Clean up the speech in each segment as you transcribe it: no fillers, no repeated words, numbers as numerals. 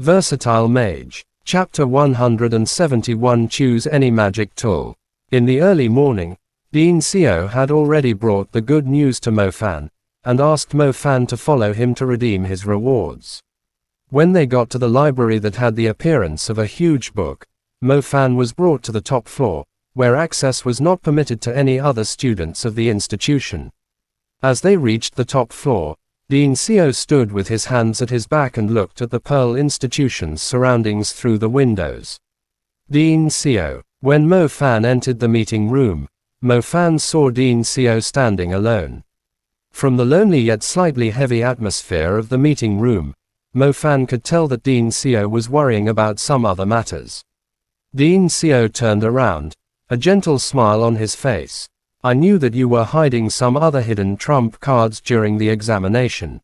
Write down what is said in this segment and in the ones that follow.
Versatile Mage. Chapter 171. Choose any magic tool. In the early morning, Dean Xiao had already brought the good news to Mo Fan, and asked Mo Fan to follow him to redeem his rewards. When they got to the library that had the appearance of a huge book, Mo Fan was brought to the top floor, where access was not permitted to any other students of the institution. As they reached the top floor, Dean Xiao stood with his hands at his back and looked at the Pearl Institution's surroundings through the windows. Dean Xiao. When Mo Fan entered the meeting room, Mo Fan saw Dean Xiao standing alone. From the lonely yet slightly heavy atmosphere of the meeting room, Mo Fan could tell that Dean Xiao was worrying about some other matters. Dean Xiao turned around, a gentle smile on his face. I knew that you were hiding some other hidden trump cards during the examination.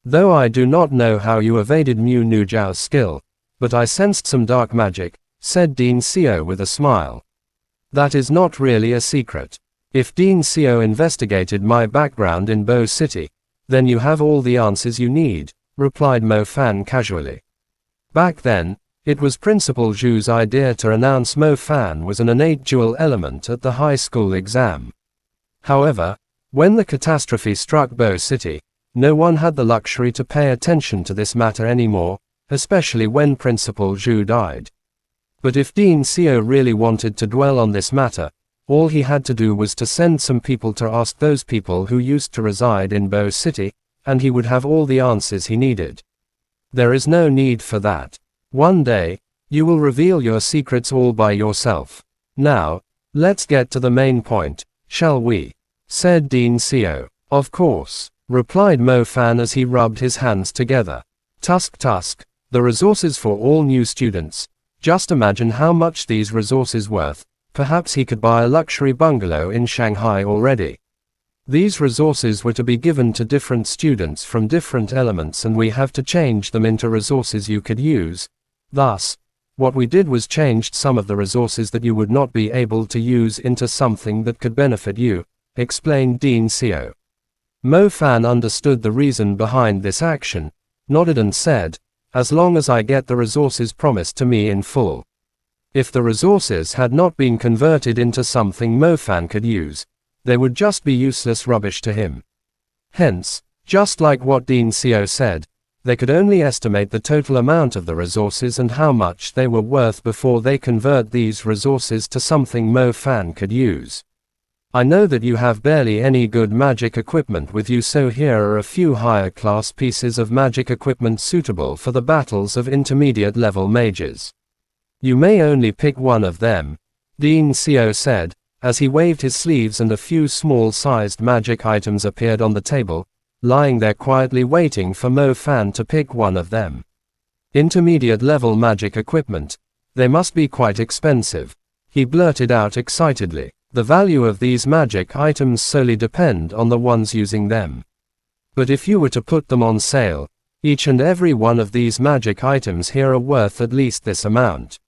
Though I do not know how you evaded Mu Nujiao's skill, but I sensed some dark magic, said Dean Xiao with a smile. That is not really a secret. If Dean Xiao investigated my background in Bo City, then you have all the answers you need, replied Mo Fan casually. Back then, it was Principal Zhu's idea to announce Mo Fan was an innate dual element at the high school exam. However, when the catastrophe struck Bo City, no one had the luxury to pay attention to this matter anymore, especially when Principal Zhu died. But if Dean Xiao really wanted to dwell on this matter, all he had to do was to send some people to ask those people who used to reside in Bo City, and he would have all the answers he needed. There is no need for that. One day, you will reveal your secrets all by yourself. Now, let's get to the main point, shall we? Said Dean Xiao. Of course, replied Mo Fan as he rubbed his hands together. Tusk, the resources for all new students. Just imagine how much these resources worth. Perhaps he could buy a luxury bungalow in Shanghai already. These resources were to be given to different students from different elements, and we have to change them into resources you could use. Thus, what we did was changed some of the resources that you would not be able to use into something that could benefit you, explained Dean Xiao. Mo Fan understood the reason behind this action, nodded and said, as long as I get the resources promised to me in full. If the resources had not been converted into something Mo Fan could use, they would just be useless rubbish to him. Hence, just like what Dean Xiao said, they could only estimate the total amount of the resources and how much they were worth before they convert these resources to something Mo Fan could use. I know that you have barely any good magic equipment with you, so here are a few higher class pieces of magic equipment suitable for the battles of intermediate level mages. You may only pick one of them, Dean Xiao said, as he waved his sleeves and a few small-sized magic items appeared on the table, lying there quietly waiting for Mo Fan to pick one of them. Intermediate level magic equipment. They must be quite expensive, he blurted out excitedly. The value of these magic items solely depend on the ones using them. But if you were to put them on sale, each and every one of these magic items here are worth at least this amount,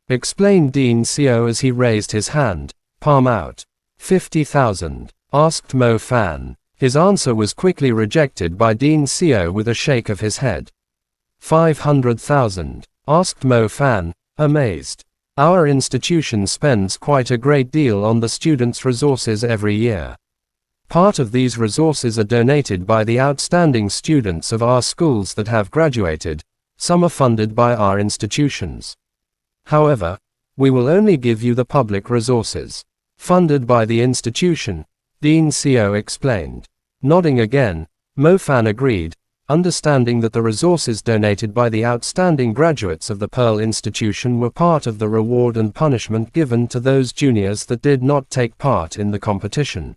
explained Dean Xiao as he raised his hand, palm out. 50,000, asked Mo Fan. His answer was quickly rejected by Dean Xiao with a shake of his head. 500,000, asked Mo Fan, amazed. Our institution spends quite a great deal on the students' resources every year. Part of these resources are donated by the outstanding students of our schools that have graduated, some are funded by our institutions. However, we will only give you the public resources, funded by the institution, Dean Xiao explained. Nodding again, Mo Fan agreed, understanding that the resources donated by the outstanding graduates of the Pearl Institution were part of the reward and punishment given to those juniors that did not take part in the competition.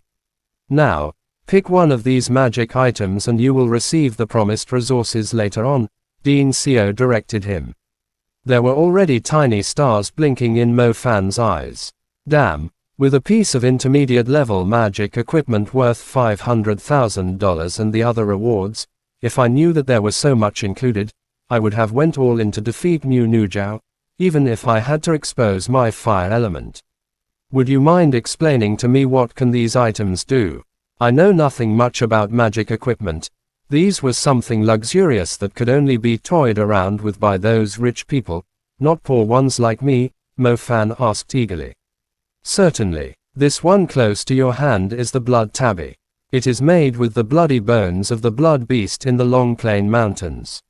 Now, pick one of these magic items and you will receive the promised resources later on, Dean Xiao directed him. There were already tiny stars blinking in Mo Fan's eyes. Damn, with a piece of intermediate level magic equipment worth $500,000 and the other rewards, if I knew that there was so much included, I would have went all in to defeat Mu Nujiao, even if I had to expose my fire element. Would you mind explaining to me what can these items do? I know nothing much about magic equipment, These were something luxurious that could only be toyed around with by those rich people, not poor ones like me, Mo Fan asked eagerly. Certainly. This one close to your hand is the blood tabby. It is made with the bloody bones of the blood beast in the Long Plain Mountains.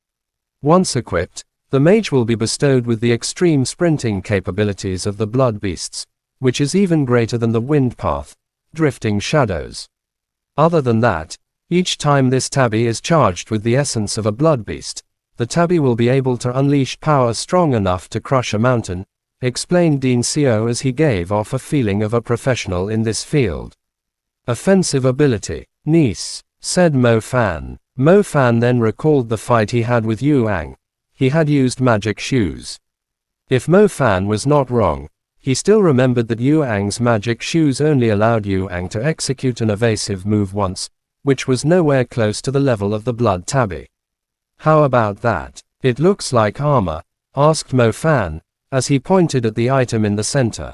Once equipped, the mage will be bestowed with the extreme sprinting capabilities of the blood beasts, which is even greater than the wind path, drifting shadows. Other than that, each time this tabby is charged with the essence of a blood beast, the tabby will be able to unleash power strong enough to crush a mountain, explained Dean Seo as he gave off a feeling of a professional in this field. Offensive ability. Nice, said Mo Fan. Mo Fan then recalled the fight he had with Yu Ang. He had used magic shoes. If Mo Fan was not wrong, he still remembered that Yu Ang's magic shoes only allowed Yu Ang to execute an evasive move once, which was nowhere close to the level of the blood tabby. How about that? It looks like armor, asked Mo Fan, as he pointed at the item in the center.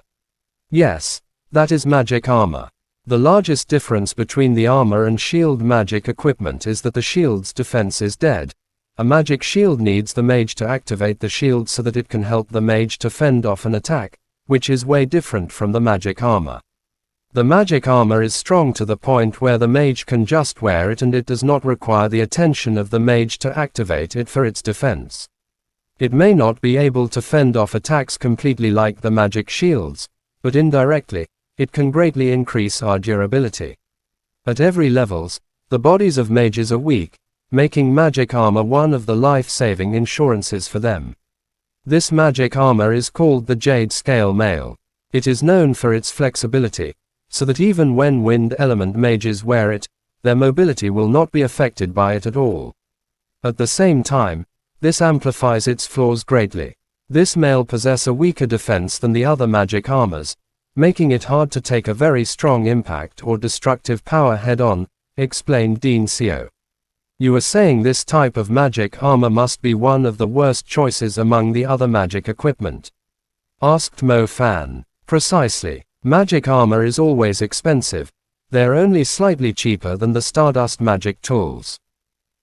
Yes, that is magic armor. The largest difference between the armor and shield magic equipment is that the shield's defense is dead. A magic shield needs the mage to activate the shield so that it can help the mage to fend off an attack, which is way different from the magic armor. The magic armor is strong to the point where the mage can just wear it and it does not require the attention of the mage to activate it for its defense. It may not be able to fend off attacks completely like the magic shields, but indirectly, it can greatly increase our durability. At every levels, the bodies of mages are weak, making magic armor one of the life-saving insurances for them. This magic armor is called the Jade Scale Mail. It is known for its flexibility, so that even when wind element mages wear it, their mobility will not be affected by it at all. At the same time, this amplifies its flaws greatly. This mail possesses a weaker defense than the other magic armors, making it hard to take a very strong impact or destructive power head-on, explained Dean Seo. You are saying this type of magic armor must be one of the worst choices among the other magic equipment? Asked Mo Fan. Precisely. Magic armor is always expensive. They're only slightly cheaper than the Stardust magic tools.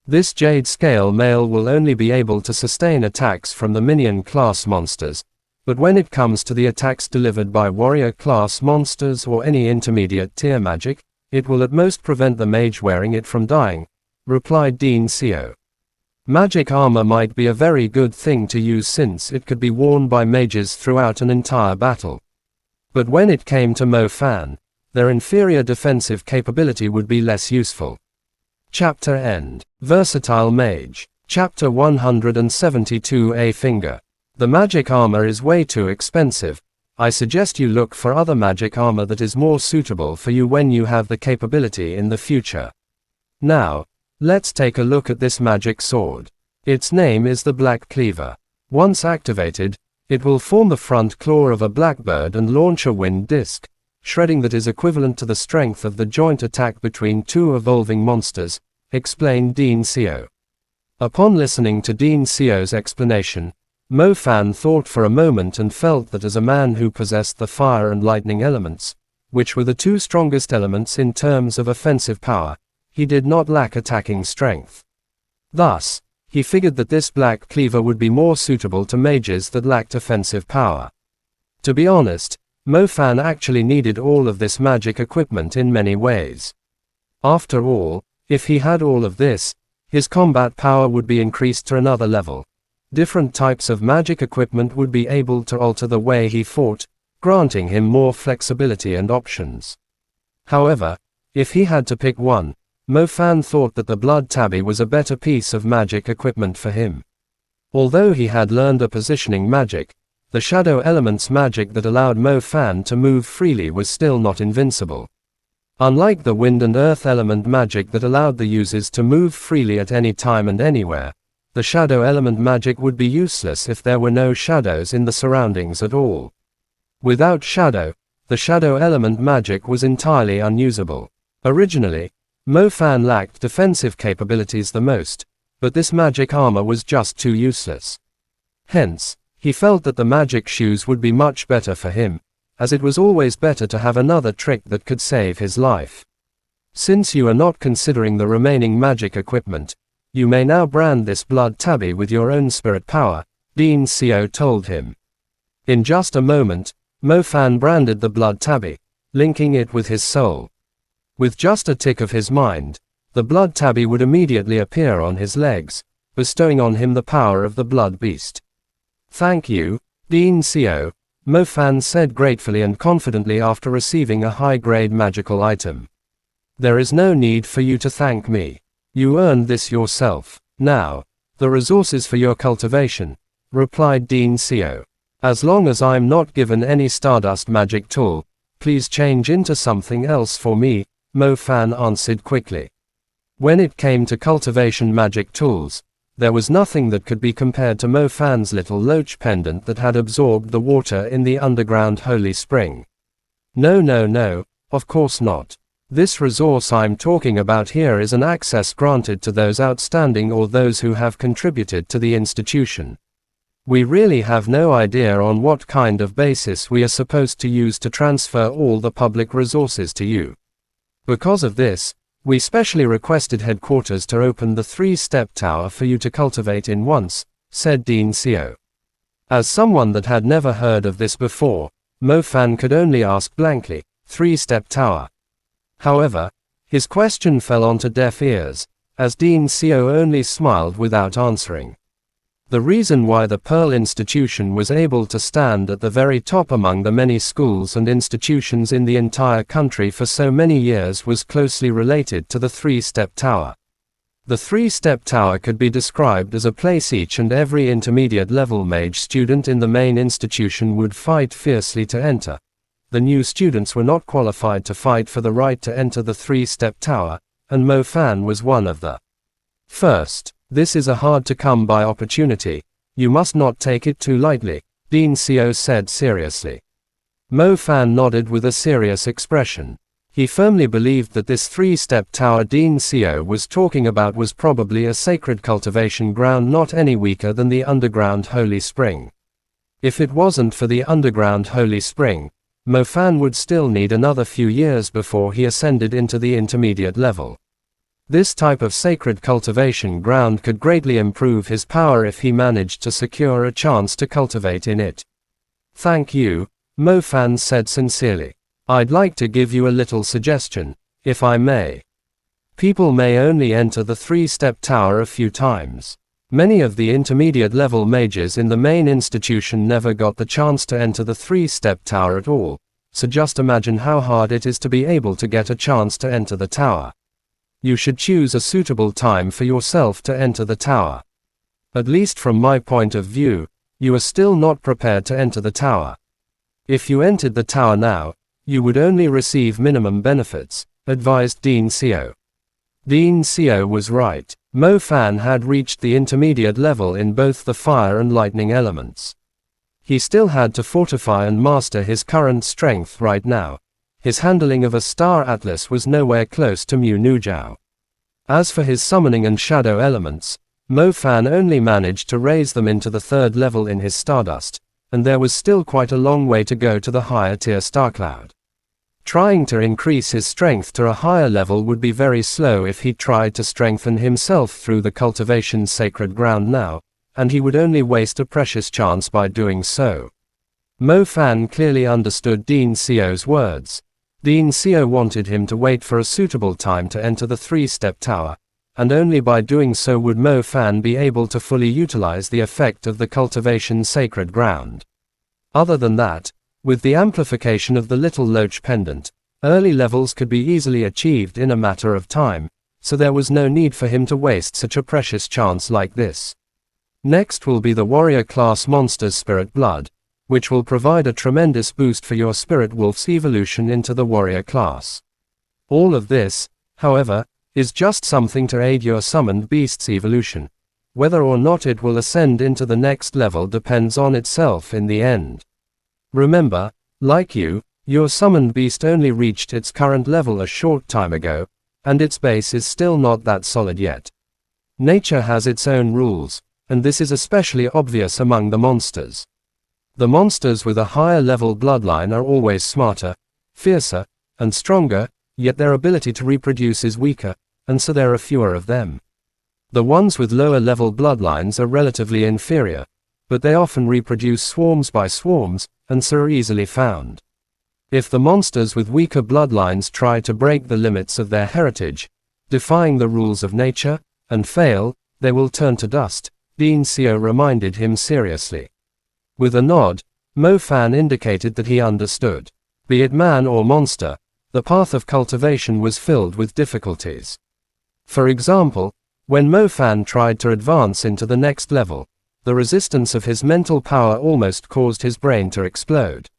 This Jade Scale Mail will only be able to sustain attacks from the minion class monsters, but when it comes to the attacks delivered by warrior class monsters or any intermediate tier magic, it will at most prevent the mage wearing it from dying, replied Dean Seo. Magic armor might be a very good thing to use since it could be worn by mages throughout an entire battle. But when it came to Mo Fan, their inferior defensive capability would be less useful. Chapter End. Versatile Mage. Chapter 172. A Finger. The magic armor is way too expensive. I suggest you look for other magic armor that is more suitable for you when you have the capability in the future. Now, let's take a look at this magic sword. Its name is the Black Cleaver. Once activated, it will form the front claw of a blackbird and launch a wind disc, shredding that is equivalent to the strength of the joint attack between two evolving monsters, explained Dean Seo. Upon listening to Dean Seo's explanation, Mo Fan thought for a moment and felt that as a man who possessed the fire and lightning elements, which were the two strongest elements in terms of offensive power, he did not lack attacking strength. Thus, he figured that this Black Cleaver would be more suitable to mages that lacked offensive power. To be honest, Mo Fan actually needed all of this magic equipment in many ways. After all, if he had all of this, his combat power would be increased to another level. Different types of magic equipment would be able to alter the way he fought, granting him more flexibility and options. However, if he had to pick one, Mo Fan thought that the blood tabby was a better piece of magic equipment for him. Although he had learned a positioning magic, the shadow elements magic that allowed Mo Fan to move freely was still not invincible. Unlike the wind and earth element magic that allowed the users to move freely at any time and anywhere, the shadow element magic would be useless if there were no shadows in the surroundings at all. Without shadow, the shadow element magic was entirely unusable. Originally, Mo Fan lacked defensive capabilities the most, but this magic armor was just too useless. Hence, he felt that the magic shoes would be much better for him, as it was always better to have another trick that could save his life. Since you are not considering the remaining magic equipment, you may now brand this blood tabby with your own spirit power, Dean Xiao told him. In just a moment, Mo Fan branded the blood tabby, linking it with his soul. With just a tick of his mind, the blood tabby would immediately appear on his legs, bestowing on him the power of the blood beast. Thank you, Dean Xiao, Mo Fan said gratefully and confidently after receiving a high-grade magical item. There is no need for you to thank me. You earned this yourself. Now, the resources for your cultivation, replied Dean Xiao. As long as I'm not given any Stardust magic tool, please change into something else for me, Mo Fan answered quickly. When it came to cultivation magic tools, there was nothing that could be compared to Mo Fan's little loach pendant that had absorbed the water in the underground holy spring. No, of course not. This resource I'm talking about here is an access granted to those outstanding or those who have contributed to the institution. We really have no idea on what kind of basis we are supposed to use to transfer all the public resources to you. Because of this, we specially requested headquarters to open the 3-step tower for you to cultivate in once, said Dean Xiao. As someone that had never heard of this before, Mo Fan could only ask blankly, 3-step tower. However, his question fell onto deaf ears, as Dean Xiao only smiled without answering. The reason why the Pearl Institution was able to stand at the very top among the many schools and institutions in the entire country for so many years was closely related to the 3-step tower. The 3-step tower could be described as a place each and every intermediate level mage student in the main institution would fight fiercely to enter. The new students were not qualified to fight for the right to enter the 3-step tower, and Mo Fan was one of the first. This is a hard-to-come-by opportunity. You must not take it too lightly, Dean Xiao said seriously. Mo Fan nodded with a serious expression. He firmly believed that this 3-step tower Dean Xiao was talking about was probably a sacred cultivation ground not any weaker than the underground holy spring. If it wasn't for the underground holy spring, Mo Fan would still need another few years before he ascended into the intermediate level. This type of sacred cultivation ground could greatly improve his power if he managed to secure a chance to cultivate in it. Thank you, Mo Fan said sincerely. I'd like to give you a little suggestion, if I may. People may only enter the 3-step tower a few times. Many of the intermediate level mages in the main institution never got the chance to enter the 3-step tower at all, so just imagine how hard it is to be able to get a chance to enter the tower. You should choose a suitable time for yourself to enter the tower. At least from my point of view, you are still not prepared to enter the tower. If you entered the tower now, you would only receive minimum benefits, advised Dean Xiao. Dean Xiao was right. Mo Fan had reached the intermediate level in both the fire and lightning elements. He still had to fortify and master his current strength right now. His handling of a star atlas was nowhere close to Mu Nujiao. As for his summoning and shadow elements, Mo Fan only managed to raise them into the 3rd level in his Stardust, and there was still quite a long way to go to the higher tier Starcloud. Trying to increase his strength to a higher level would be very slow if he tried to strengthen himself through the cultivation's sacred ground now, and he would only waste a precious chance by doing so. Mo Fan clearly understood Dean Xiao's words. Dean Xiao wanted him to wait for a suitable time to enter the 3-step tower, and only by doing so would Mo Fan be able to fully utilize the effect of the cultivation's sacred ground. Other than that, with the amplification of the little loach pendant, early levels could be easily achieved in a matter of time, so there was no need for him to waste such a precious chance like this. Next will be the warrior class monster's spirit blood, which will provide a tremendous boost for your spirit wolf's evolution into the warrior class. All of this, however, is just something to aid your summoned beast's evolution. Whether or not it will ascend into the next level depends on itself in the end. Remember, like you, your summoned beast only reached its current level a short time ago, and its base is still not that solid yet. Nature has its own rules, and this is especially obvious among the monsters. The monsters with a higher level bloodline are always smarter, fiercer, and stronger, yet their ability to reproduce is weaker, and so there are fewer of them. The ones with lower level bloodlines are relatively inferior, but they often reproduce swarms by swarms, and so are easily found. If the monsters with weaker bloodlines try to break the limits of their heritage, defying the rules of nature, and fail, they will turn to dust, Dean Seo reminded him seriously. With a nod, Mo Fan indicated that he understood. Be it man or monster, the path of cultivation was filled with difficulties. For example, when Mo Fan tried to advance into the next level, the resistance of his mental power almost caused his brain to explode.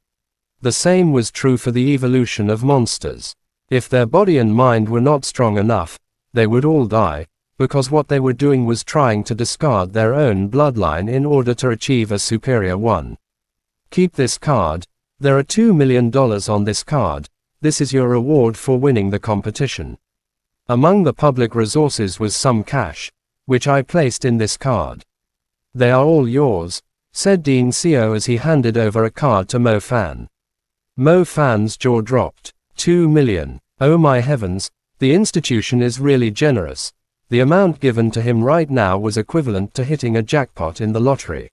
The same was true for the evolution of monsters. If their body and mind were not strong enough, they would all die, because what they were doing was trying to discard their own bloodline in order to achieve a superior one. Keep this card. There are $2 million on this card. This is your reward for winning the competition. Among the public resources was some cash, which I placed in this card. They are all yours, said Dean Seo as he handed over a card to Mo Fan. Mo Fan's jaw dropped. 2 million. Oh my heavens, the institution is really generous. The amount given to him right now was equivalent to hitting a jackpot in the lottery.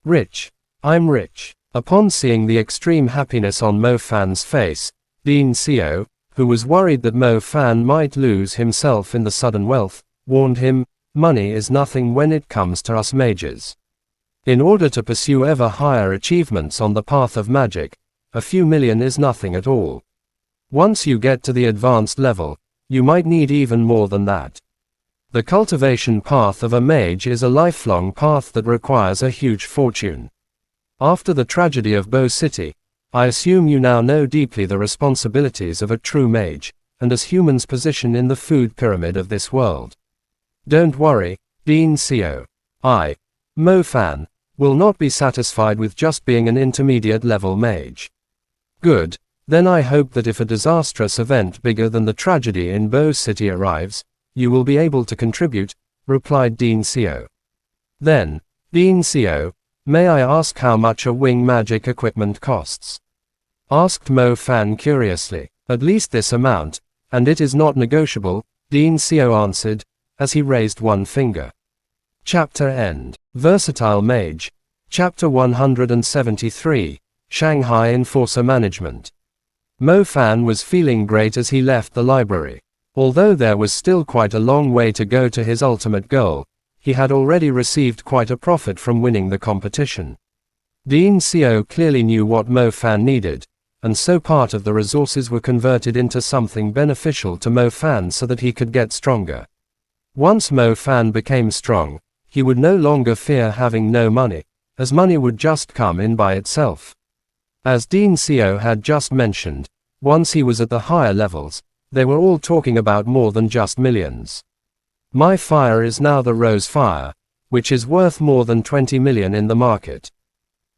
Rich. I'm rich. Upon seeing the extreme happiness on Mo Fan's face, Dean Seo, who was worried that Mo Fan might lose himself in the sudden wealth, warned him, money is nothing when it comes to us mages. In order to pursue ever higher achievements on the path of magic, a few million is nothing at all. Once you get to the advanced level, you might need even more than that. The cultivation path of a mage is a lifelong path that requires a huge fortune. After the tragedy of Bo City, I assume you now know deeply the responsibilities of a true mage, and as humans' position in the food pyramid of this world. Don't worry, Dean Seo. I, Mo Fan, will not be satisfied with just being an intermediate level mage. Good, then I hope that if a disastrous event bigger than the tragedy in Bo City arrives, you will be able to contribute, replied Dean Seo. Then, Dean Seo, may I ask how much a wing magic equipment costs? Asked Mo Fan curiously. At least this amount, and it is not negotiable, Dean Seo answered, as he raised one finger. Chapter End. Versatile Mage. Chapter 173. Shanghai Enforcer Management. Mo Fan was feeling great as he left the library. Although there was still quite a long way to go to his ultimate goal, he had already received quite a profit from winning the competition. Dean Seo clearly knew what Mo Fan needed, and so part of the resources were converted into something beneficial to Mo Fan so that he could get stronger. Once Mo Fan became strong, he would no longer fear having no money, as money would just come in by itself. As Dean Seo had just mentioned, once he was at the higher levels, they were all talking about more than just millions. My fire is now the Rose Fire, which is worth more than 20 million in the market.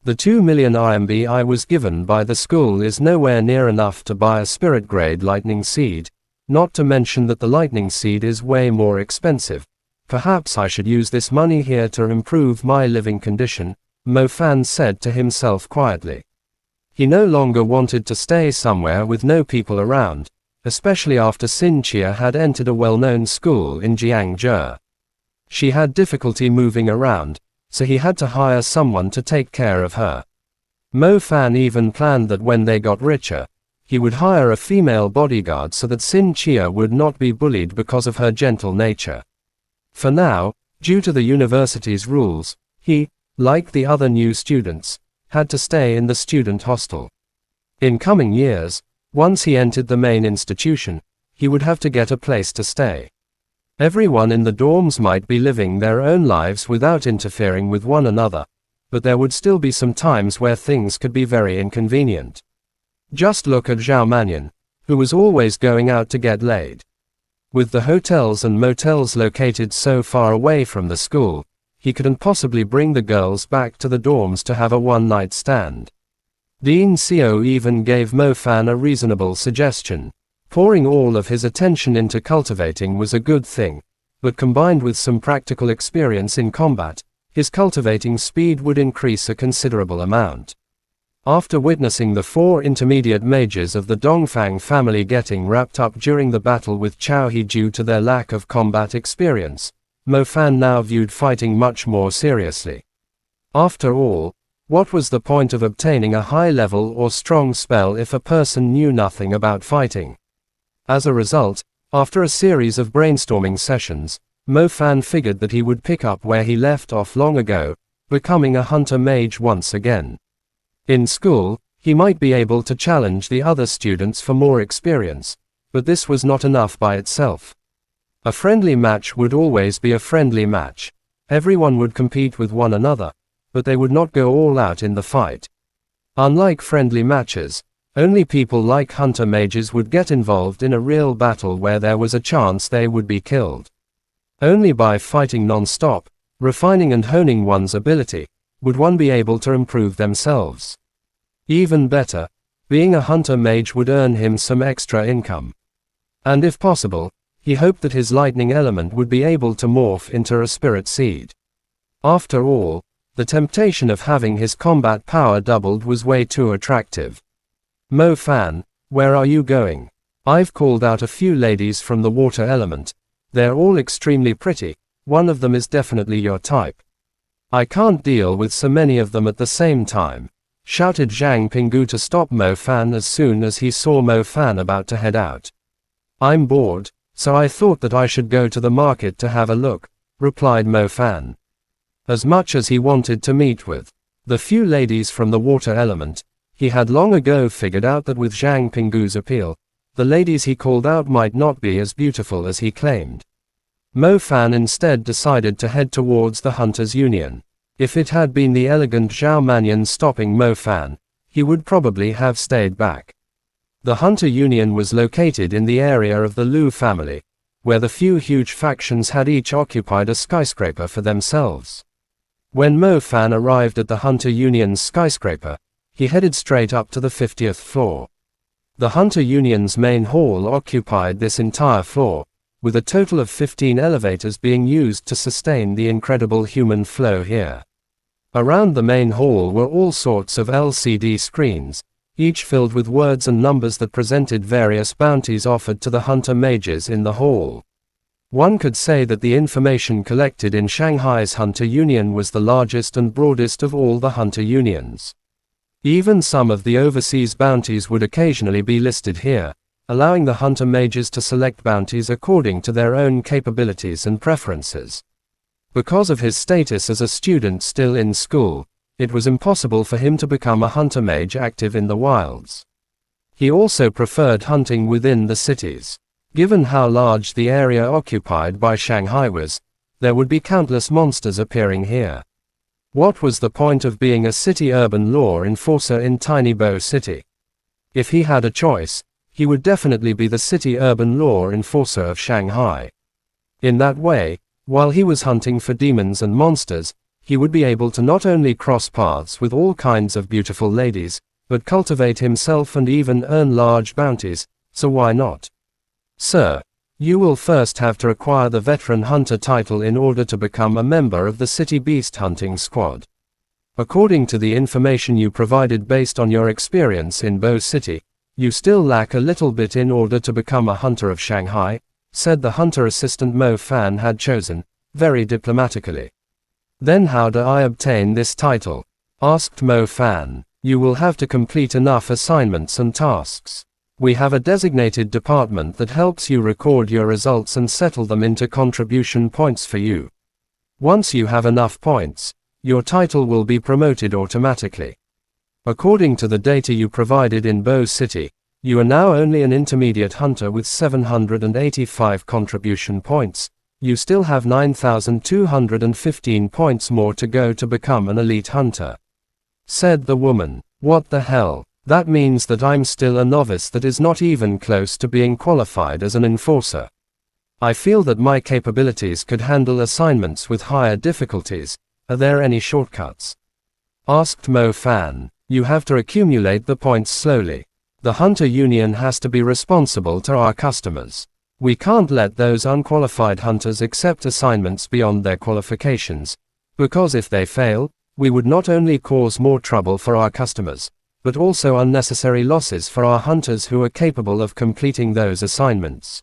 The 2 million RMB I was given by the school is nowhere near enough to buy a spirit grade lightning seed, not to mention that the lightning seed is way more expensive. Perhaps I should use this money here to improve my living condition, Mo Fan said to himself quietly. He no longer wanted to stay somewhere with no people around, especially after Xin Chia had entered a well-known school in Jiangzhou. She had difficulty moving around, so he had to hire someone to take care of her. Mo Fan even planned that when they got richer, he would hire a female bodyguard so that Xin Chia would not be bullied because of her gentle nature. For now, due to the university's rules, he, like the other new students, had to stay in the student hostel. In coming years, once he entered the main institution, he would have to get a place to stay. Everyone in the dorms might be living their own lives without interfering with one another, but there would still be some times where things could be very inconvenient. Just look at Zhao Mannion, who was always going out to get laid. With the hotels and motels located so far away from the school, he couldn't possibly bring the girls back to the dorms to have a one-night stand. Dean Seo even gave Mo Fan a reasonable suggestion. Pouring all of his attention into cultivating was a good thing, but combined with some practical experience in combat, his cultivating speed would increase a considerable amount. After witnessing the 4 intermediate mages of the Dongfang family getting wrapped up during the battle with Chao He due to their lack of combat experience, Mo Fan now viewed fighting much more seriously. After all, what was the point of obtaining a high-level or strong spell if a person knew nothing about fighting? As a result, after a series of brainstorming sessions, Mo Fan figured that he would pick up where he left off long ago, becoming a hunter mage once again. In school, he might be able to challenge the other students for more experience, but this was not enough by itself. A friendly match would always be a friendly match. Everyone would compete with one another, but they would not go all out in the fight. Unlike friendly matches, only people like hunter mages would get involved in a real battle where there was a chance they would be killed. Only by fighting non-stop, refining and honing one's ability, would one be able to improve themselves. Even better, being a hunter mage would earn him some extra income. And if possible, he hoped that his lightning element would be able to morph into a spirit seed. After all, the temptation of having his combat power doubled was way too attractive. Mo Fan, where are you going? I've called out a few ladies from the water element. They're all extremely pretty. One of them is definitely your type. I can't deal with so many of them at the same time, shouted Zhang Pinggu to stop Mo Fan as soon as he saw Mo Fan about to head out. I'm bored, so I thought that I should go to the market to have a look, replied Mo Fan. As much as he wanted to meet with the few ladies from the water element, he had long ago figured out that with Zhang Pinggu's appeal, the ladies he called out might not be as beautiful as he claimed. Mo Fan instead decided to head towards the Hunters' Union. If it had been the elegant Zhao Mannion stopping Mo Fan, he would probably have stayed back. The Hunter Union was located in the area of the Lu family, where the few huge factions had each occupied a skyscraper for themselves. When Mo Fan arrived at the Hunter Union's skyscraper, he headed straight up to the 50th floor. The Hunter Union's main hall occupied this entire floor, with a total of 15 elevators being used to sustain the incredible human flow here. Around the main hall were all sorts of LCD screens, each filled with words and numbers that presented various bounties offered to the hunter mages in the hall. One could say that the information collected in Shanghai's Hunter Union was the largest and broadest of all the hunter unions. Even some of the overseas bounties would occasionally be listed here, allowing the hunter mages to select bounties according to their own capabilities and preferences. Because of his status as a student still in school, it was impossible for him to become a hunter mage active in the wilds. He also preferred hunting within the cities. Given how large the area occupied by Shanghai was, there would be countless monsters appearing here. What was the point of being a city urban law enforcer in Tiny Bo City? If he had a choice, he would definitely be the city urban law enforcer of Shanghai. In that way, while he was hunting for demons and monsters, he would be able to not only cross paths with all kinds of beautiful ladies, but cultivate himself and even earn large bounties, so why not? Sir, you will first have to acquire the veteran hunter title in order to become a member of the city beast hunting squad. According to the information you provided based on your experience in Bo City, you still lack a little bit in order to become a hunter of Shanghai, said the hunter assistant Mo Fan had chosen, very diplomatically. Then how do I obtain this title? Asked Mo Fan. You will have to complete enough assignments and tasks. We have a designated department that helps you record your results and settle them into contribution points for you. Once you have enough points, your title will be promoted automatically. According to the data you provided in Bo City, you are now only an intermediate hunter with 785 contribution points. You still have 9,215 points more to go to become an elite hunter. Said the woman. What the hell? That means that I'm still a novice that is not even close to being qualified as an enforcer. I feel that my capabilities could handle assignments with higher difficulties. Are there any shortcuts? Asked Mo Fan. You have to accumulate the points slowly. The Hunter Union has to be responsible to our customers. We can't let those unqualified hunters accept assignments beyond their qualifications, because if they fail, we would not only cause more trouble for our customers, but also unnecessary losses for our hunters who are capable of completing those assignments,"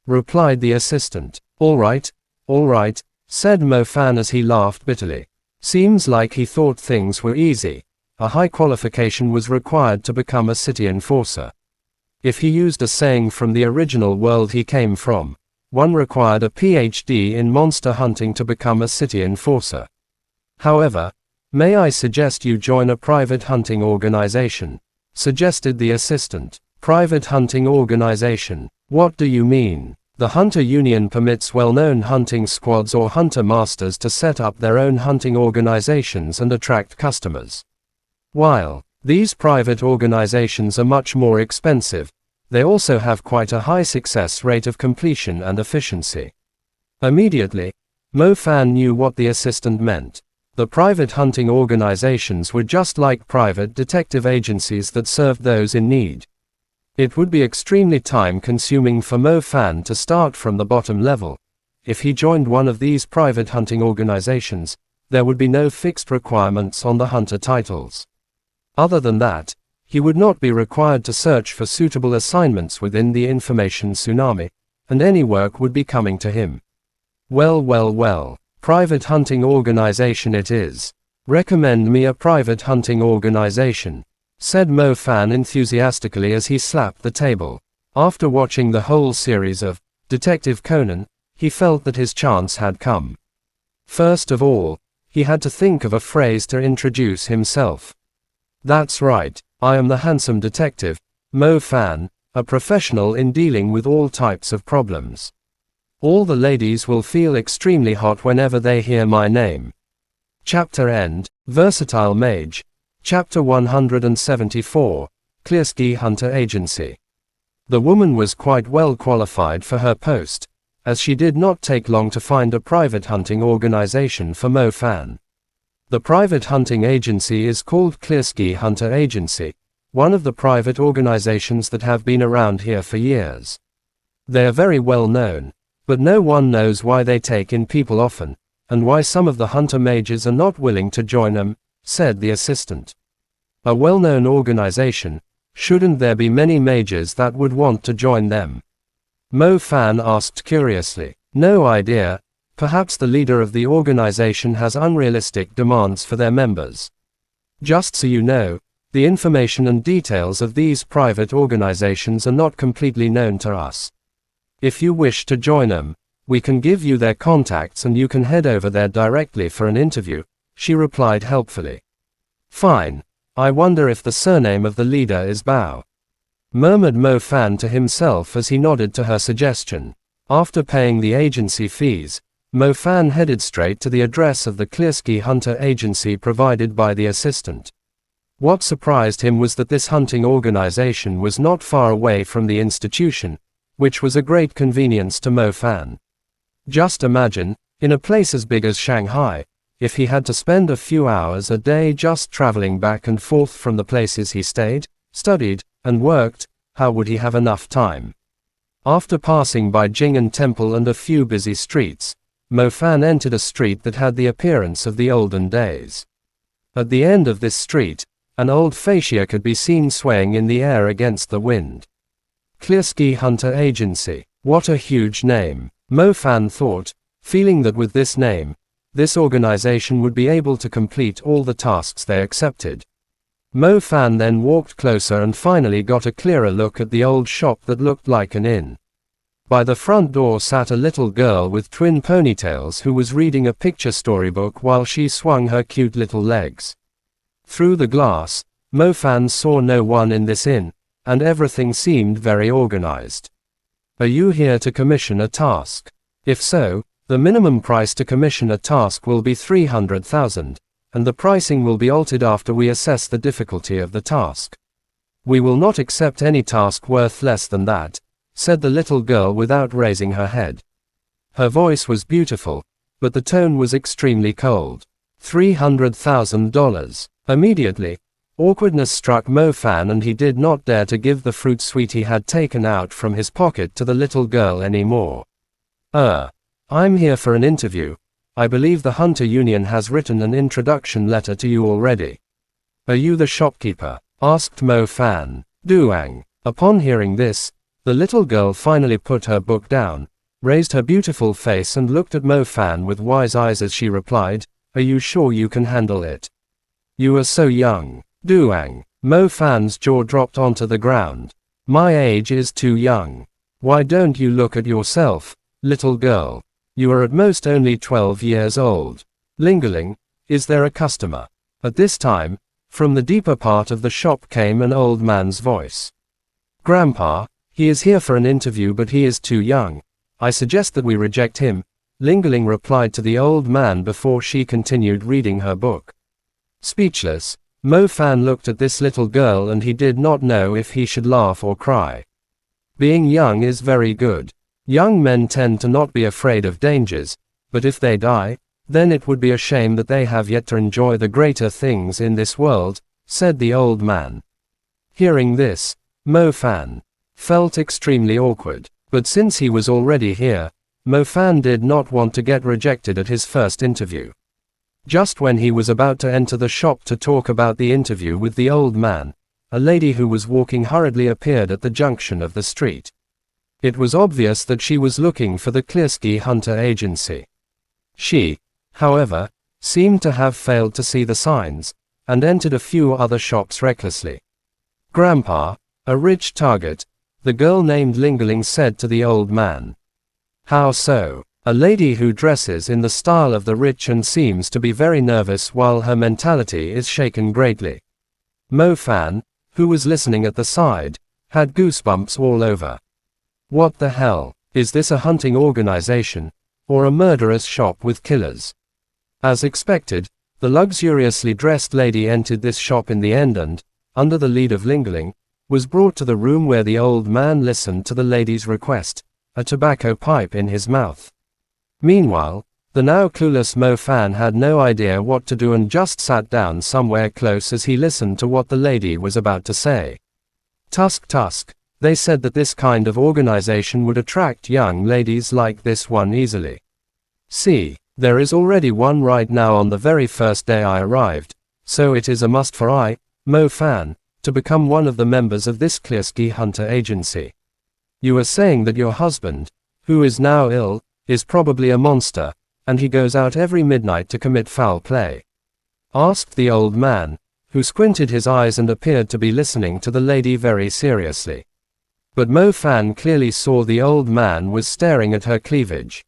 replied the assistant. All right, said Mo Fan as he laughed bitterly. Seems like he thought things were easy. A high qualification was required to become a city enforcer. If he used a saying from the original world he came from, one required a PhD in monster hunting to become a city enforcer. However, may I suggest you join a private hunting organization? Suggested the assistant. Private hunting organization. What do you mean? The Hunter Union permits well-known hunting squads or hunter masters to set up their own hunting organizations and attract customers. While these private organizations are much more expensive, they also have quite a high success rate of completion and efficiency. Immediately, Mo Fan knew what the assistant meant. The private hunting organizations were just like private detective agencies that served those in need. It would be extremely time-consuming for Mo Fan to start from the bottom level. If he joined one of these private hunting organizations, there would be no fixed requirements on the hunter titles. Other than that, he would not be required to search for suitable assignments within the information tsunami, and any work would be coming to him. Well, private hunting organization it is. Recommend me a private hunting organization, said Mo Fan enthusiastically as he slapped the table. After watching the whole series of Detective Conan, he felt that his chance had come. First of all, he had to think of a phrase to introduce himself. That's right, I am the handsome detective, Mo Fan, a professional in dealing with all types of problems. All the ladies will feel extremely hot whenever they hear my name. Chapter End, Versatile Mage. Chapter 174, Klersky Hunter Agency. The woman was quite well qualified for her post, as she did not take long to find a private hunting organization for Mo Fan. The private hunting agency is called Klersky Hunter Agency, one of the private organizations that have been around here for years. They are very well known, but no one knows why they take in people often, and why some of the hunter mages are not willing to join them, said the assistant. A well-known organization, shouldn't there be many mages that would want to join them? Mo Fan asked curiously. No idea, perhaps the leader of the organization has unrealistic demands for their members. Just so you know, the information and details of these private organizations are not completely known to us. If you wish to join them, we can give you their contacts and you can head over there directly for an interview, she replied helpfully. Fine. I wonder if the surname of the leader is Bao, murmured Mo Fan to himself as he nodded to her suggestion. After paying the agency fees, Mo Fan headed straight to the address of the Klersky Hunter Agency provided by the assistant. What surprised him was that this hunting organization was not far away from the institution, which was a great convenience to Mo Fan. Just imagine, in a place as big as Shanghai, if he had to spend a few hours a day just traveling back and forth from the places he stayed, studied, and worked, how would he have enough time? After passing by Jing'an Temple and a few busy streets, Mo Fan entered a street that had the appearance of the olden days. At the end of this street, an old fascia could be seen swaying in the air against the wind. Klersky Hunter Agency. What a huge name, Mo Fan thought, feeling that with this name, this organization would be able to complete all the tasks they accepted. Mo Fan then walked closer and finally got a clearer look at the old shop that looked like an inn. By the front door sat a little girl with twin ponytails who was reading a picture storybook while she swung her cute little legs. Through the glass, Mo Fan saw no one in this inn, and everything seemed very organized. Are you here to commission a task? If so, the minimum price to commission a task will be 300,000, and the pricing will be altered after we assess the difficulty of the task. We will not accept any task worth less than that, said the little girl without raising her head. Her voice was beautiful, but the tone was extremely cold. $300,000. Immediately, awkwardness struck Mo Fan and he did not dare to give the fruit sweet he had taken out from his pocket to the little girl anymore. I'm here for an interview. I believe the Hunter Union has written an introduction letter to you already. Are you the shopkeeper? asked Mo Fan. Duang. Upon hearing this, the little girl finally put her book down, raised her beautiful face and looked at Mo Fan with wise eyes as she replied, "Are you sure you can handle it? You are so young." Duang. Mo Fan's jaw dropped onto the ground. "My age is too young. Why don't you look at yourself, little girl? You are at most only 12 years old. Lingerling, is there a customer?" At this time, from the deeper part of the shop came an old man's voice. "Grandpa, he is here for an interview but he is too young. I suggest that we reject him," Lingerling replied to the old man before she continued reading her book. Speechless, Mo Fan looked at this little girl and he did not know if he should laugh or cry. Being young is very good. Young men tend to not be afraid of dangers, but if they die, then it would be a shame that they have yet to enjoy the greater things in this world, said the old man. Hearing this, Mo Fan felt extremely awkward, but since he was already here, Mo Fan did not want to get rejected at his first interview. Just when he was about to enter the shop to talk about the interview with the old man, a lady who was walking hurriedly appeared at the junction of the street. It was obvious that she was looking for the Quashi Hunter Agency. She, however, seemed to have failed to see the signs, and entered a few other shops recklessly. "Grandpa, a rich target," the girl named Lingerling said to the old man. "How so?" "A lady who dresses in the style of the rich and seems to be very nervous while her mentality is shaken greatly." Mo Fan, who was listening at the side, had goosebumps all over. What the hell? Is this a hunting organization, or a murderous shop with killers? As expected, the luxuriously dressed lady entered this shop in the end and, under the lead of Lingerling, was brought to the room where the old man listened to the lady's request, a tobacco pipe in his mouth. Meanwhile, the now clueless Mo Fan had no idea what to do and just sat down somewhere close as he listened to what the lady was about to say. Tusk, they said that this kind of organization would attract young ladies like this one easily. See, there is already one right now on the very first day I arrived, so it is a must for I, Mo Fan, to become one of the members of this Quashi Hunter Agency. You are saying that your husband, who is now ill, is probably a monster, and he goes out every midnight to commit foul play?" asked the old man, who squinted his eyes and appeared to be listening to the lady very seriously. But Mo Fan clearly saw the old man was staring at her cleavage.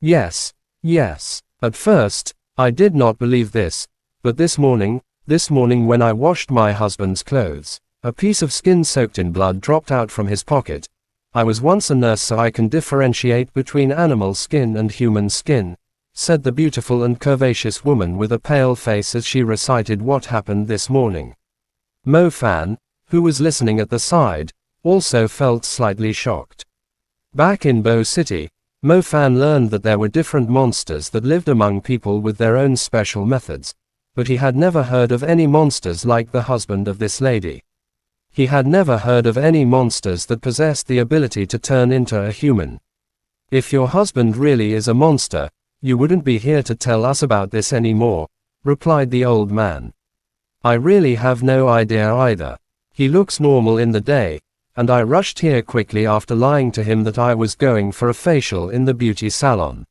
Yes. At first, I did not believe this, but this morning when I washed my husband's clothes, a piece of skin soaked in blood dropped out from his pocket. I was once a nurse so I can differentiate between animal skin and human skin, said the beautiful and curvaceous woman with a pale face as she recited what happened this morning. Mo Fan, who was listening at the side, also felt slightly shocked. Back in Bo City, Mo Fan learned that there were different monsters that lived among people with their own special methods, but he had never heard of any monsters like the husband of this lady. He had never heard of any monsters that possessed the ability to turn into a human. "If your husband really is a monster, you wouldn't be here to tell us about this anymore," replied the old man. "I really have no idea either. He looks normal in the day, and I rushed here quickly after lying to him that I was going for a facial in the beauty salon.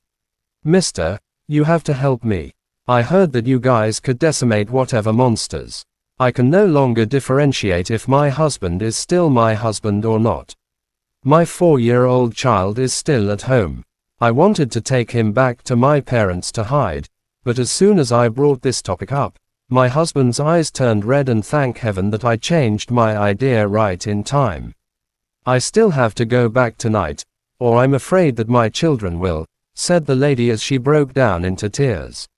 Mister, you have to help me. I heard that you guys could decimate whatever monsters. I can no longer differentiate if my husband is still my husband or not. My 4-year-old child is still at home. I wanted to take him back to my parents to hide, but as soon as I brought this topic up, my husband's eyes turned red and thank heaven that I changed my idea right in time. I still have to go back tonight, or I'm afraid that my children will," said the lady as she broke down into tears.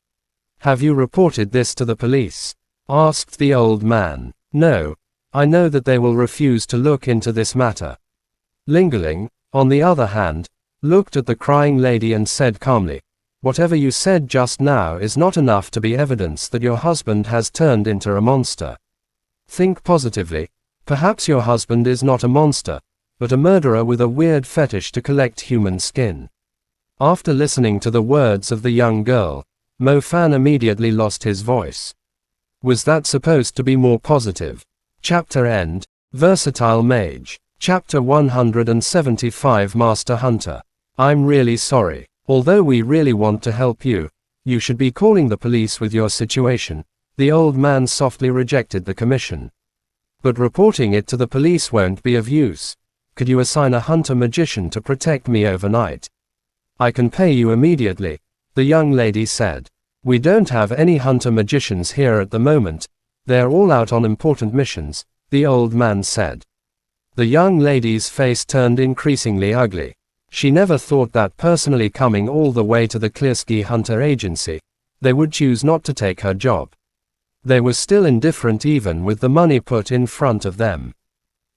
"Have you reported this to the police?" asked the old man. "No. I know that they will refuse to look into this matter." Lingerling, on the other hand, looked at the crying lady and said calmly, "Whatever you said just now is not enough to be evidence that your husband has turned into a monster. Think positively. Perhaps your husband is not a monster, but a murderer with a weird fetish to collect human skin." After listening to the words of the young girl, Mo Fan immediately lost his voice. Was that supposed to be more positive? Chapter End. Versatile Mage. Chapter 175 Master Hunter. I'm really sorry. Although we really want to help you, you should be calling the police with your situation. The old man softly rejected the commission. But reporting it to the police won't be of use. Could you assign a hunter magician to protect me overnight? I can pay you immediately, the young lady said. We don't have any hunter magicians here at the moment. They're all out on important missions, the old man said. The young lady's face turned increasingly ugly. She never thought that personally coming all the way to the Quashi Hunter Agency, they would choose not to take her job. They were still indifferent even with the money put in front of them.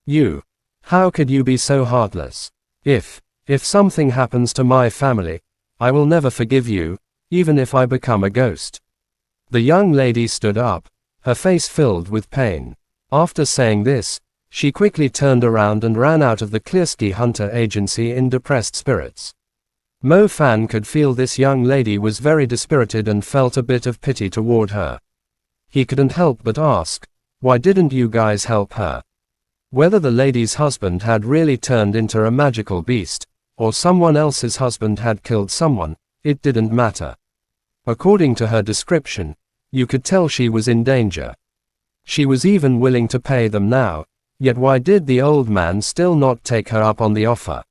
You. How could you be so heartless? If something happens to my family, I will never forgive you, even if I become a ghost. The young lady stood up, her face filled with pain. After saying this, she quickly turned around and ran out of the Quashi Hunter Agency in depressed spirits. Mo Fan could feel this young lady was very dispirited and felt a bit of pity toward her. He couldn't help but ask, why didn't you guys help her? Whether the lady's husband had really turned into a magical beast, or someone else's husband had killed someone, it didn't matter. According to her description, you could tell she was in danger. She was even willing to pay them now, yet why did the old man still not take her up on the offer?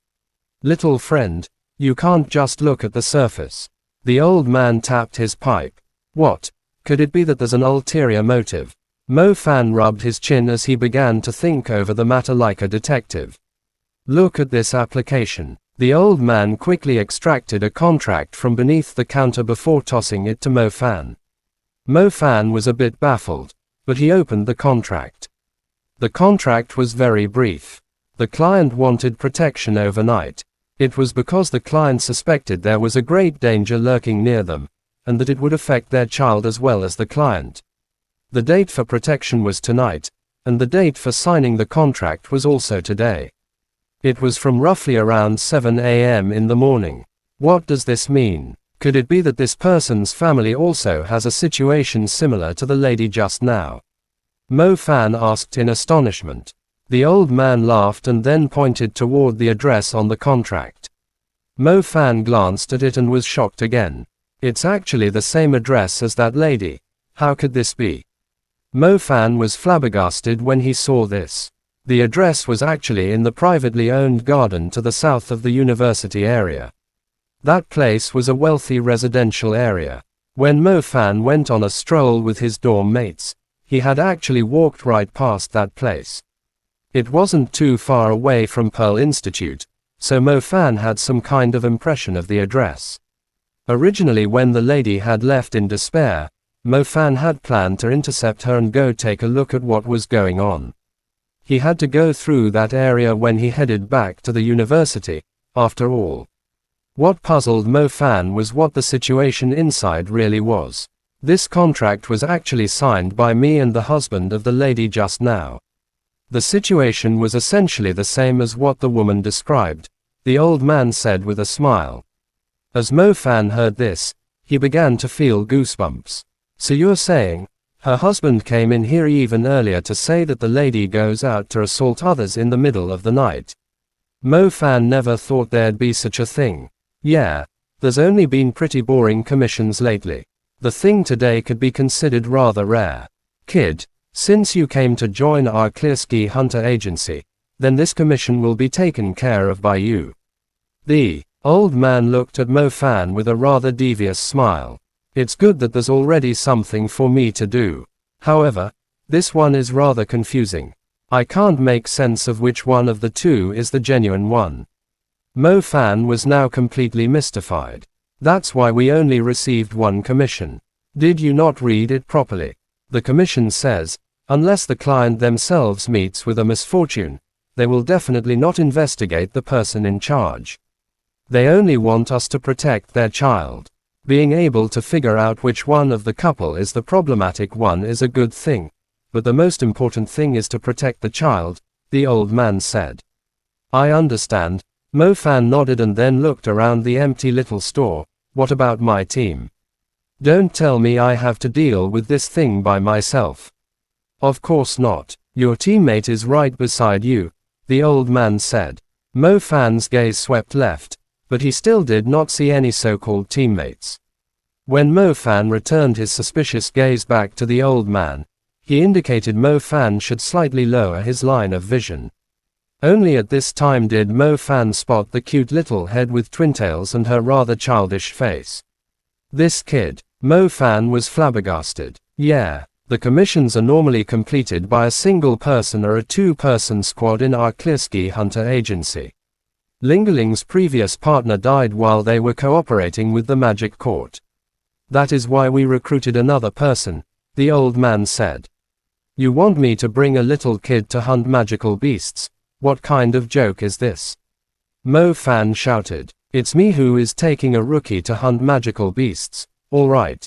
Little friend, you can't just look at the surface. The old man tapped his pipe. What? Could it be that there's an ulterior motive? Mo Fan rubbed his chin as he began to think over the matter like a detective. Look at this application. The old man quickly extracted a contract from beneath the counter before tossing it to Mo Fan. Mo Fan was a bit baffled, but he opened the contract. The contract was very brief. The client wanted protection overnight. It was because the client suspected there was a great danger lurking near them, and that it would affect their child as well as the client. The date for protection was tonight, and the date for signing the contract was also today. It was from roughly around 7 a.m. in the morning. What does this mean? Could it be that this person's family also has a situation similar to the lady just now? Mo Fan asked in astonishment. The old man laughed and then pointed toward the address on the contract. Mo Fan glanced at it and was shocked again. It's actually the same address as that lady. How could this be? Mo Fan was flabbergasted when he saw this. The address was actually in the privately owned garden to the south of the university area. That place was a wealthy residential area. When Mo Fan went on a stroll with his dorm mates, he had actually walked right past that place. It wasn't too far away from Pearl Institute, so Mo Fan had some kind of impression of the address. Originally, when the lady had left in despair, Mo Fan had planned to intercept her and go take a look at what was going on. He had to go through that area when he headed back to the university, after all. What puzzled Mo Fan was what the situation inside really was. This contract was actually signed by me and the husband of the lady just now. The situation was essentially the same as what the woman described, the old man said with a smile. As Mo Fan heard this, he began to feel goosebumps. So you're saying, her husband came in here even earlier to say that the lady goes out to assault others in the middle of the night? Mo Fan never thought there'd be such a thing. Yeah, there's only been pretty boring commissions lately. The thing today could be considered rather rare. Kid, since you came to join our Quashi Hunter Agency, then this commission will be taken care of by you. The old man looked at Mo Fan with a rather devious smile. It's good that there's already something for me to do. However, this one is rather confusing. I can't make sense of which one of the two is the genuine one. Mo Fan was now completely mystified. That's why we only received one commission. Did you not read it properly? The commission says, unless the client themselves meets with a misfortune, they will definitely not investigate the person in charge. They only want us to protect their child. Being able to figure out which one of the couple is the problematic one is a good thing, but the most important thing is to protect the child, the old man said. I understand. Mo Fan nodded and then looked around the empty little store. What about my team? Don't tell me I have to deal with this thing by myself. Of course not. Your teammate is right beside you, the old man said. Mo Fan's gaze swept left, but he still did not see any so-called teammates. When Mo Fan returned his suspicious gaze back to the old man, he indicated Mo Fan should slightly lower his line of vision. Only at this time did Mo Fan spot the cute little head with twintails and her rather childish face. This kid. Mo Fan was flabbergasted. Yeah, the commissions are normally completed by a single person or a two-person squad in our Quashi Hunter agency. Lingerling's previous partner died while they were cooperating with the Magic Court. That is why we recruited another person, the old man said. You want me to bring a little kid to hunt magical beasts? What kind of joke is this? Mo Fan shouted. It's me who is taking a rookie to hunt magical beasts, all right.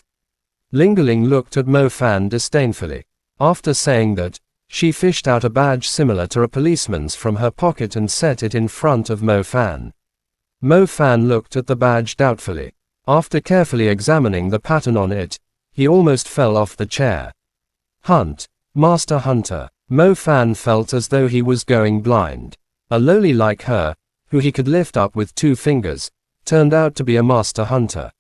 Lingerling looked at Mo Fan disdainfully. After saying that, she fished out a badge similar to a policeman's from her pocket and set it in front of Mo Fan. Mo Fan looked at the badge doubtfully. After carefully examining the pattern on it, he almost fell off the chair. Hunt. Master Hunter. Mo Fan felt as though he was going blind. A lowly like her, who he could lift up with 2 fingers, turned out to be a Master Hunter.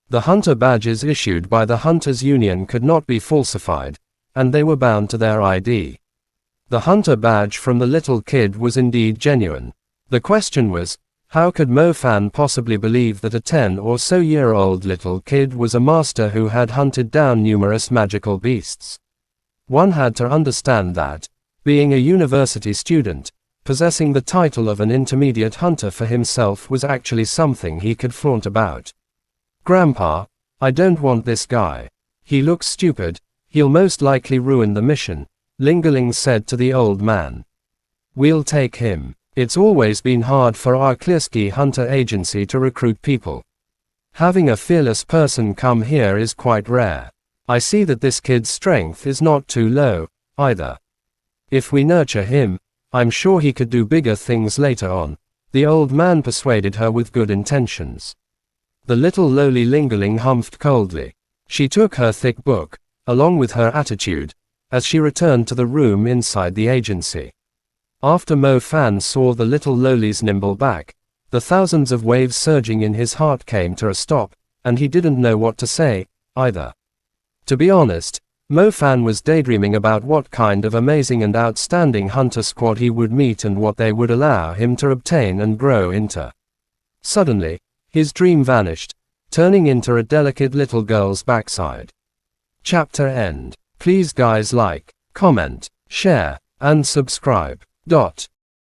The hunter badges issued by the Hunters Union could not be falsified, and they were bound to their ID. The hunter badge from the little kid was indeed genuine. The question was, how could Mo Fan possibly believe that a 10 or so year old little kid was a master who had hunted down numerous magical beasts? One had to understand that, being a university student, possessing the title of an intermediate hunter for himself was actually something he could flaunt about. Grandpa, I don't want this guy. He looks stupid, he'll most likely ruin the mission, Lingerling said to the old man. We'll take him. It's always been hard for our Quashi Hunter agency to recruit people. Having a fearless person come here is quite rare. I see that this kid's strength is not too low, either. If we nurture him, I'm sure he could do bigger things later on, the old man persuaded her with good intentions. The little lowly Lingerling humphed coldly. She took her thick book, along with her attitude, as she returned to the room inside the agency. After Mo Fan saw the little lowly's nimble back, the thousands of waves surging in his heart came to a stop, and he didn't know what to say, either. To be honest, Mo Fan was daydreaming about what kind of amazing and outstanding hunter squad he would meet and what they would allow him to obtain and grow into. Suddenly, his dream vanished, turning into a delicate little girl's backside. Chapter end. Please guys like, comment, share, and subscribe.